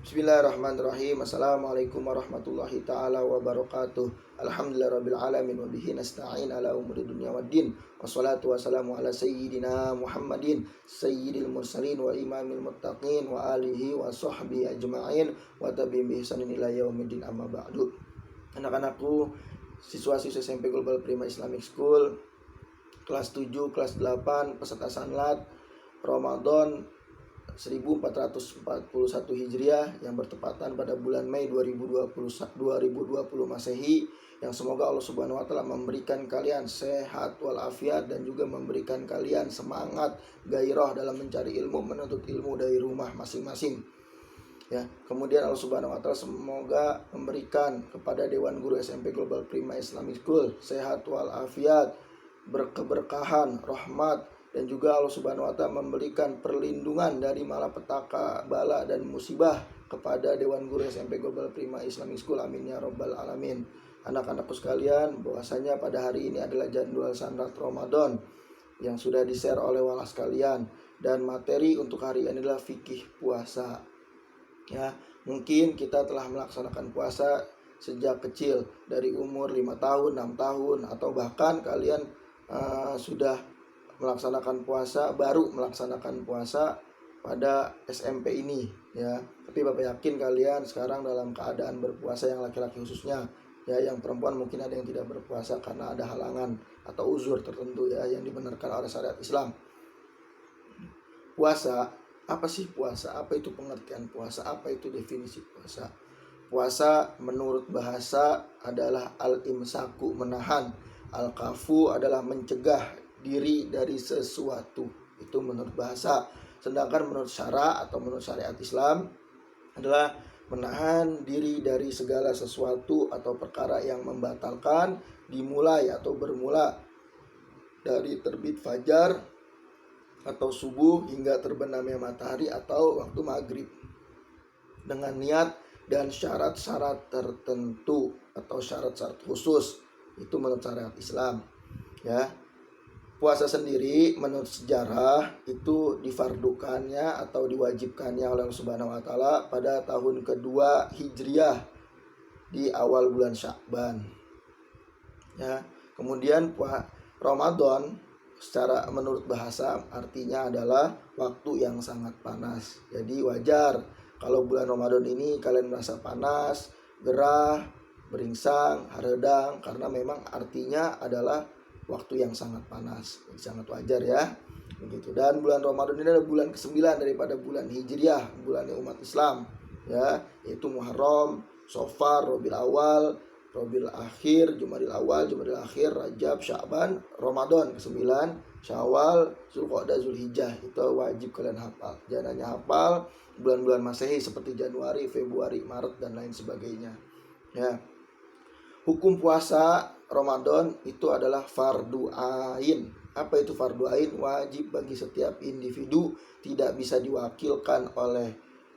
Bismillahirrahmanirrahim. Assalamualaikum warahmatullahi ta'ala wabarakatuh. Alhamdulillahirabbil alamin wa bihi nasta'in ala umuri dunya waddin. Wassalatu wassalamu ala sayyidina Muhammadin sayyidil mursalin wa imamil muttaqin wa alihi wa sahbihi ajma'in wa tabi'in bi ihsanin ila yaumiddin, amma ba'du. Anak-anakku, siswa-siswa SMP Global Prima Islamic School kelas 7, kelas 8 peserta sanlat Ramadan 1441 Hijriah yang bertepatan pada bulan Mei 2020 Masehi, yang semoga Allah Subhanahu wa taala memberikan kalian sehat walafiat dan juga memberikan kalian semangat gairah dalam mencari ilmu, menuntut ilmu dari rumah masing-masing. Ya, kemudian Allah Subhanahu wa taala semoga memberikan kepada Dewan Guru SMP Global Prima Islamic School sehat walafiat, berkeberkahan, rahmat, dan juga Allah Subhanahu wa taala memberikan perlindungan dari malapetaka, bala dan musibah kepada Dewan Guru SMP Global Prima Islamic School. Amin ya rabbal alamin. Anak-anakku sekalian, bahwasanya pada hari ini adalah jadwal sanlat Ramadan yang sudah di-share oleh walas kalian, dan materi untuk hari ini adalah fikih puasa. Ya, mungkin kita telah melaksanakan puasa sejak kecil, dari umur 5 tahun, 6 tahun, atau bahkan kalian sudah baru melaksanakan puasa pada SMP ini, ya. Tapi Bapak yakin kalian sekarang dalam keadaan berpuasa, yang laki-laki khususnya, ya. Yang perempuan mungkin ada yang tidak berpuasa karena ada halangan atau uzur tertentu, ya, yang dibenarkan oleh syariat Islam. Puasa, apa sih puasa? Apa itu pengertian puasa? Apa itu definisi puasa? Puasa menurut bahasa adalah al-imsaku, menahan, al-kafu adalah mencegah diri dari sesuatu, itu menurut bahasa. Sedangkan menurut syara atau menurut syariat Islam adalah menahan diri dari segala sesuatu atau perkara yang membatalkan dimulai atau bermula dari terbit fajar atau subuh hingga terbenamnya matahari atau waktu maghrib, dengan niat dan syarat-syarat tertentu atau syarat-syarat khusus, itu menurut syariat Islam, ya. Puasa sendiri menurut sejarah itu difardukannya atau diwajibkannya oleh Allah Subhanahu wa taala pada tahun kedua Hijriah di awal bulan Sya'ban. Ya, kemudian Ramadan secara menurut bahasa artinya adalah waktu yang sangat panas. Jadi wajar kalau bulan Ramadan ini kalian merasa panas, gerah, beringsang, haredang, karena memang artinya adalah waktu yang sangat panas. Jadi sangat wajar, ya, begitu. Dan bulan Ramadan ini adalah bulan ke-9 daripada bulan Hijriah, bulan umat Islam, ya, yaitu Muharram, Safar, Rabiul Awal, Rabiul Akhir, Jumadil Awal, Jumadil Akhir, Rajab, Sya'ban, Ramadan ke-9, Syawal, Zulqa'dah, Zulhijjah. Itu wajib kalian hafal. Jangan hanya hafal bulan-bulan Masehi seperti Januari, Februari, Maret dan lain sebagainya, ya. Hukum puasa Ramadan itu adalah fardu ain. Apa itu fardu ain? Wajib bagi setiap individu, tidak bisa diwakilkan oleh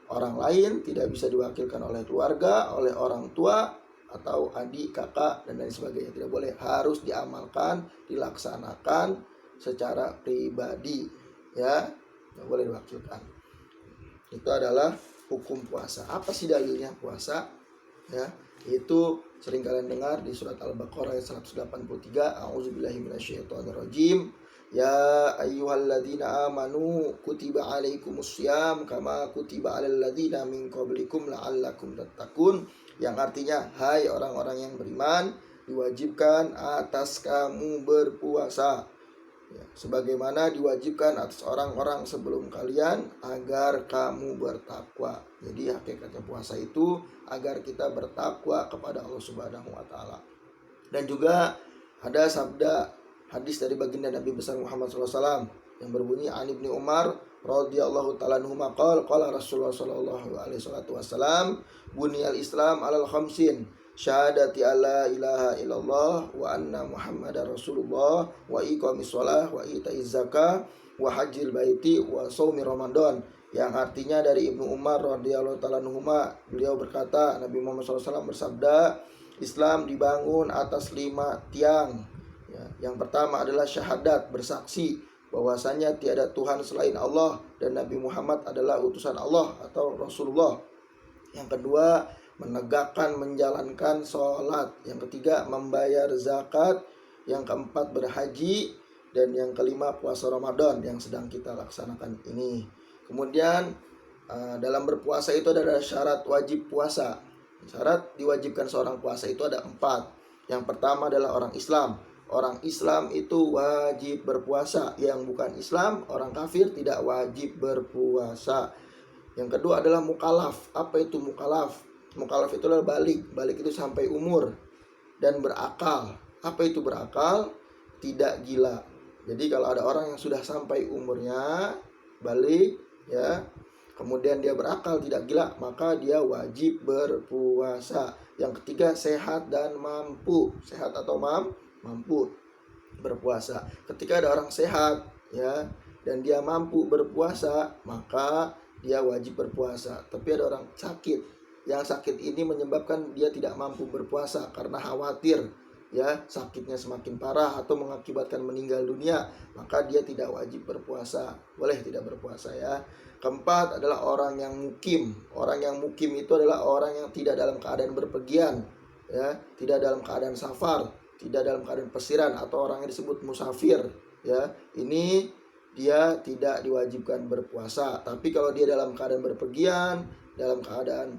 orang lain, tidak bisa diwakilkan oleh keluarga, oleh orang tua atau adik, kakak dan lain sebagainya. Tidak boleh, harus diamalkan, dilaksanakan secara pribadi, ya. Tidak boleh diwakilkan. Itu adalah hukum puasa. Apa sih dalilnya puasa? Ya, itu sering kalian dengar di surat Al-Baqarah ayat 183, a'udzubillahi minasyaitonirrajim, ya ayyuhalladzina amanu kutiba alaikumussyam kama kutiba alal ladzina min qablikum la'allakum tattaqun, yang artinya, hai orang-orang yang beriman, diwajibkan atas kamu berpuasa, ya, sebagaimana diwajibkan atas orang-orang sebelum kalian agar kamu bertakwa. Jadi hakikatnya puasa itu agar kita bertakwa kepada Allah Subhanahu wa taala. Dan juga ada sabda hadis dari baginda Nabi besar Muhammad SAW yang berbunyi, an Ibnu Umar radhiyallahu ta'ala anhu qala Rasulullah sallallahu alaihi wasallam, buniyal Islam alal khamsin, syahadati alla ilaha illallah wa anna muhammadar rasulullah wa iqamis shalah wa itaiz zakah wa hajjil baiti wa shaumi ramadan. Yang artinya dari Ibnu Umar radhiyallahu ta'ala anhuma, beliau berkata, Nabi Muhammad SAW bersabda, Islam dibangun atas 5 tiang, ya. Yang pertama adalah syahadat, bersaksi bahwasanya tiada Tuhan selain Allah dan Nabi Muhammad adalah utusan Allah atau Rasulullah. Yang kedua, menegakkan menjalankan sholat. Yang ketiga, membayar zakat. Yang keempat, berhaji. Dan yang kelima, puasa Ramadan yang sedang kita laksanakan ini. Kemudian dalam berpuasa itu ada syarat wajib puasa. Syarat diwajibkan seorang puasa itu ada 4. Yang pertama adalah orang Islam. Orang Islam itu wajib berpuasa. Yang bukan Islam, orang kafir tidak wajib berpuasa. Yang kedua adalah mukalaf. Apa itu mukalaf? Mukalaf itu adalah balik. Balik itu sampai umur dan berakal. Apa itu berakal? Tidak gila. Jadi kalau ada orang yang sudah sampai umurnya balik, ya, kemudian dia berakal tidak gila, maka dia wajib berpuasa. Yang ketiga, sehat dan mampu. Sehat atau mampu berpuasa. Ketika ada orang sehat, ya, dan dia mampu berpuasa, maka dia wajib berpuasa. Tapi ada orang sakit, yang sakit ini menyebabkan dia tidak mampu berpuasa karena khawatir, ya, sakitnya semakin parah atau mengakibatkan meninggal dunia, maka dia tidak wajib berpuasa, boleh tidak berpuasa, ya. Keempat adalah orang yang mukim. Orang yang mukim itu adalah orang yang tidak dalam keadaan berpergian, ya, tidak dalam keadaan safar, tidak dalam keadaan pesiran, atau orang yang disebut musafir, ya. Ini dia tidak diwajibkan berpuasa. Tapi kalau dia dalam keadaan berpergian, dalam keadaan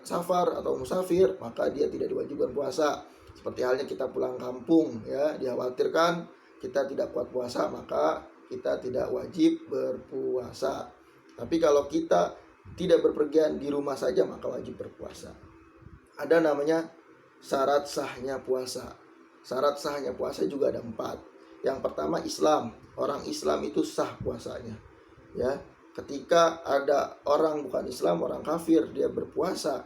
safar atau musafir, maka dia tidak diwajibkan puasa. Seperti halnya kita pulang kampung, ya, dikhawatirkan kita tidak kuat puasa, maka kita tidak wajib berpuasa. Tapi kalau kita tidak berpergian, di rumah saja, maka wajib berpuasa. Ada namanya syarat sahnya puasa. Syarat sahnya puasa juga ada 4. Yang pertama, Islam. Orang Islam itu sah puasanya, ya. Ketika ada orang bukan Islam, orang kafir, dia berpuasa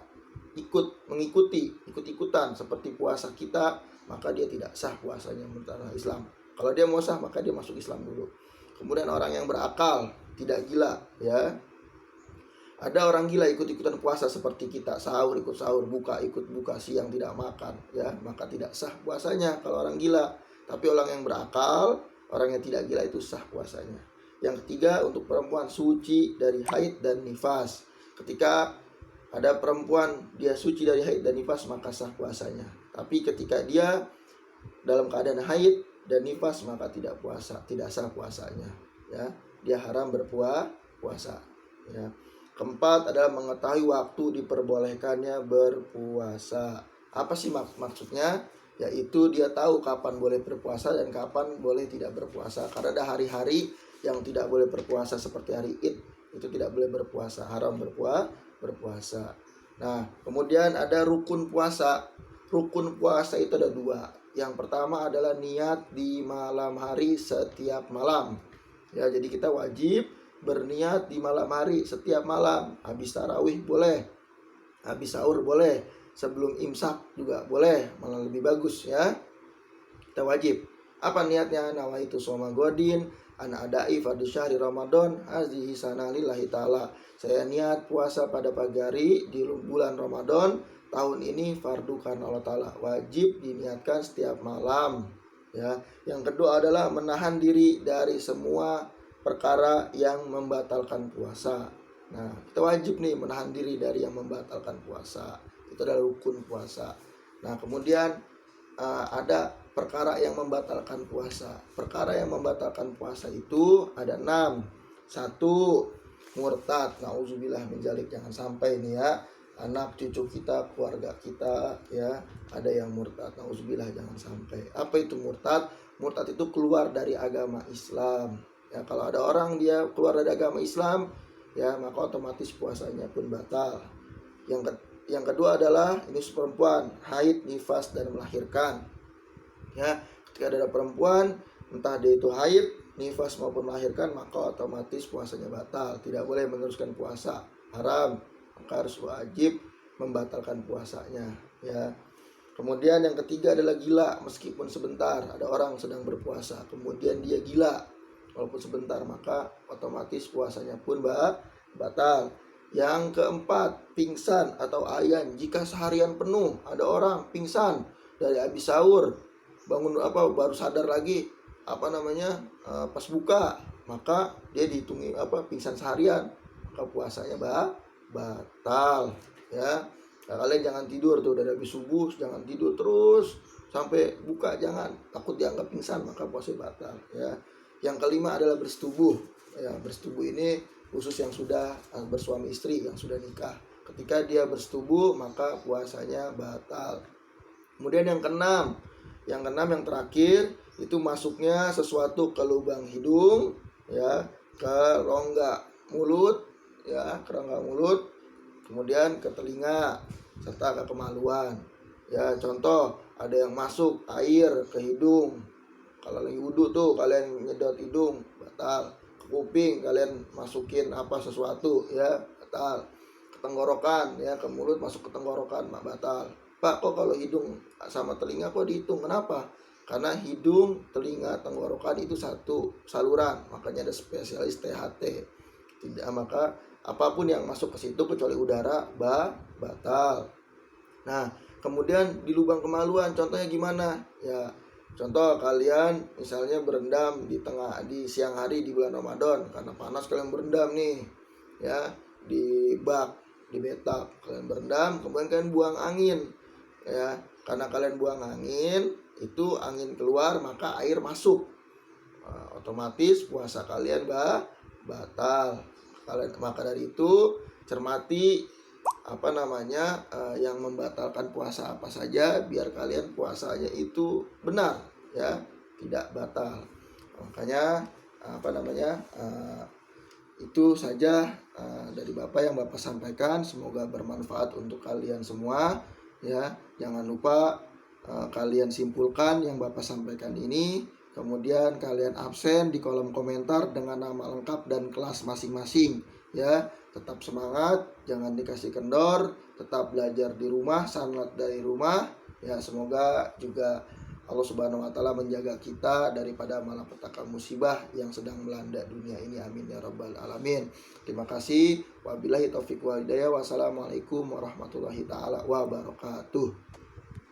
ikut-ikutan seperti puasa kita, maka dia tidak sah puasanya menurut orang Islam. Kalau dia mau sah, maka dia masuk Islam dulu. Kemudian orang yang berakal, tidak gila, ya. Ada orang gila ikut-ikutan puasa seperti kita, sahur ikut sahur, buka ikut buka, siang tidak makan, ya, maka tidak sah puasanya kalau orang gila. Tapi orang yang berakal, orang yang tidak gila itu sah puasanya. Yang ketiga, untuk perempuan suci dari haid dan nifas. Ketika ada perempuan dia suci dari haid dan nifas, maka sah puasanya. Tapi ketika dia dalam keadaan haid dan nifas, maka tidak sah puasanya, ya. Dia haram berpuasa, ya. Keempat adalah mengetahui waktu diperbolehkannya berpuasa. Apa sih maksudnya? Yaitu dia tahu kapan boleh berpuasa dan kapan boleh tidak berpuasa. Karena ada hari-hari yang tidak boleh berpuasa, seperti hari Id, itu tidak boleh berpuasa, haram berpuasa. Nah, kemudian ada rukun puasa. Rukun puasa itu ada 2. Yang pertama adalah niat di malam hari setiap malam, ya. Jadi kita wajib berniat di malam hari setiap malam. Habis tarawih boleh, habis sahur boleh, sebelum imsak juga boleh, malah lebih bagus, ya. Kita wajib. Apa niatnya? Nawaitu shoma godin ana adai fardhu syahri Ramadan hazihi sana lillahi ta'ala. Saya niat puasa pada pagi hari di bulan Ramadan tahun ini fardu karena Allah Ta'ala. Wajib diniatkan setiap malam, ya. Yang kedua adalah menahan diri dari semua perkara yang membatalkan puasa. Nah, kita wajib nih menahan diri dari yang membatalkan puasa. Itu adalah rukun puasa. Nah, kemudian ada perkara yang membatalkan puasa. Perkara yang membatalkan puasa itu ada 6. 1, murtad. Nauzubillah min dzalik, jangan sampai nih, ya, anak cucu kita, keluarga kita, ya, ada yang murtad. Nauzubillah, jangan sampai. Apa itu murtad? Murtad itu keluar dari agama Islam. Ya, kalau ada orang dia keluar dari agama Islam, ya, maka otomatis puasanya pun batal. Yang kedua adalah ini perempuan haid, nifas, dan melahirkan. Ya, ketika ada perempuan, entah dia itu haid, nifas maupun melahirkan, maka otomatis puasanya batal. Tidak boleh meneruskan puasa, haram. Maka harus wajib membatalkan puasanya, ya. Kemudian yang ketiga adalah gila, meskipun sebentar. Ada orang sedang berpuasa, kemudian dia gila, walaupun sebentar, maka otomatis puasanya pun batal. Yang keempat, pingsan atau ayan. Jika seharian penuh ada orang pingsan dari habis sahur, bangun baru sadar lagi pas buka, maka dia dihitungi pingsan seharian, maka puasanya batal ya. Nah, kalian jangan tidur tuh dari habis subuh, jangan tidur terus sampai buka, jangan, takut dianggap pingsan, maka puasa batal ya. Yang kelima adalah bersetubuh ya. Bersetubuh ini khusus yang sudah bersuami istri, yang sudah nikah. Ketika dia bersetubuh maka puasanya batal. Kemudian yang keenam yang terakhir itu masuknya sesuatu ke lubang hidung ya, ke rongga mulut ya, ke rongga mulut, kemudian ke telinga serta ke kemaluan ya. Contoh, ada yang masuk air ke hidung, kalau lagi wudhu tuh kalian nyedot hidung, batal. Ke kuping kalian masukin apa sesuatu ya, batal. Ke tenggorokan ya, ke mulut masuk ke tenggorokan, batal. Pak, kok kalau hidung sama telinga kok dihitung? Kenapa? Karena hidung, telinga, tenggorokan itu satu saluran, makanya ada spesialis THT. Tidak, maka apapun yang masuk ke situ kecuali udara batal. Nah, kemudian di lubang kemaluan contohnya gimana? Ya, contoh kalian misalnya berendam di siang hari di bulan Ramadan, karena panas kalian berendam nih ya, di bak, di bathtub kalian berendam, kemudian kalian buang angin ya. Karena kalian buang angin, itu angin keluar maka air masuk. Nah, otomatis puasa kalian batal. Maka dari itu cermati yang membatalkan puasa apa saja, biar kalian puasanya itu benar ya, tidak batal. Makanya itu saja dari Bapak yang Bapak sampaikan, semoga bermanfaat untuk kalian semua ya. Jangan lupa kalian simpulkan yang Bapak sampaikan ini, kemudian kalian absen di kolom komentar dengan nama lengkap dan kelas masing-masing ya. Tetap semangat, jangan dikasih kendor, tetap belajar di rumah, sanlat dari rumah ya. Semoga juga Allah Subhanahu wa taala menjaga kita daripada malapetaka musibah yang sedang melanda dunia ini, amin ya rabbal alamin. Terima kasih. Wabillahi taufiq wal hidayah. Wassalamualaikum warahmatullahi taala wabarakatuh.